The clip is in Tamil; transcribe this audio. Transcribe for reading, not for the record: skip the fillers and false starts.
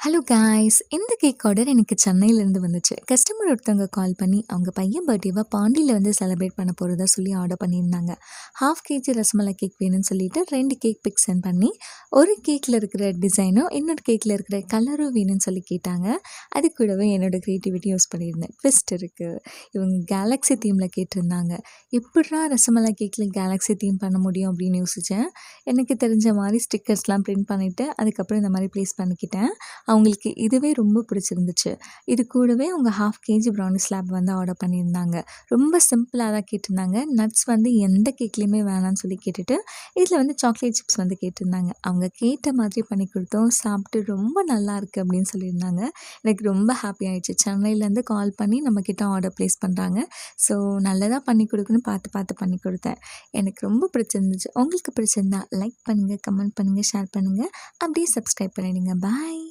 ஹலோ காய்ஸ், இந்த கேக் ஆர்டர் எனக்கு சென்னையிலேருந்து வந்துச்சு. கஸ்டமர் ஒருத்தவங்க கால் பண்ணி அவங்க பையன் பர்த்டேவா பாண்டியில் வந்து செலிப்ரேட் பண்ண போகிறதா சொல்லி ஆர்டர் பண்ணியிருந்தாங்க. 1/2 கேஜி ரசமலாய் கேக் வேணும்னு சொல்லிட்டு 2 கேக் பிக் சென்ட் பண்ணி, ஒரு கேக்கில் இருக்கிற டிசைனும் இன்னொரு கேக்கில் இருக்கிற கலரும் வேணும்னு சொல்லி கேட்டாங்க. அது கூடவே என்னோடய க்ரியேட்டிவிட்டி யூஸ் பண்ணியிருந்தேன். ட்விஸ்ட் இருக்குது. இவங்க கேலக்ஸி தீமில் கேட்டிருந்தாங்க. எப்படிடா ரசமலாய் கேக்கில் கேலக்ஸி தீம் பண்ண முடியும் அப்படின்னு யோசித்தேன். எனக்கு தெரிஞ்ச மாதிரி ஸ்டிக்கர்ஸ்லாம் பிரிண்ட் பண்ணிவிட்டு அதுக்கப்புறம் இந்த மாதிரி ப்ளேஸ் பண்ணிக்கிட்டேன். அவங்களுக்கு இதுவே ரொம்ப பிடிச்சிருந்துச்சு. இது கூடவே அவங்க 1/2 கேஜி ப்ரௌனி ஸ்லாப் வந்து ஆர்டர் பண்ணியிருந்தாங்க. ரொம்ப சிம்பிளாக தான் கேட்டிருந்தாங்க. நட்ஸ் வந்து எந்த கேக்லேயுமே வேணான்னு சொல்லி கேட்டுட்டு, இதில் வந்து சாக்லேட் சிப்ஸ் வந்து கேட்டிருந்தாங்க. அவங்க கேட்ட மாதிரி பண்ணி கொடுத்தோம். சாப்பிட்டு ரொம்ப நல்லாயிருக்கு அப்படின்னு சொல்லியிருந்தாங்க. எனக்கு ரொம்ப ஹாப்பி ஆயிடுச்சு. சென்னையிலேருந்து கால் பண்ணி நம்மக்கிட்ட ஆர்டர் ப்ளேஸ் பண்ணுறாங்க. ஸோ நல்லதாக பண்ணி கொடுக்கணும் பார்த்து பார்த்து பண்ணி கொடுத்தேன். எனக்கு ரொம்ப பிடிச்சிருந்துச்சு. உங்களுக்கு பிடிச்சிருந்தா லைக் பண்ணுங்கள், கமெண்ட் பண்ணுங்கள், ஷேர் பண்ணுங்கள். அப்படியே சப்ஸ்கிரைப் பண்ணிடுங்க. பாய்.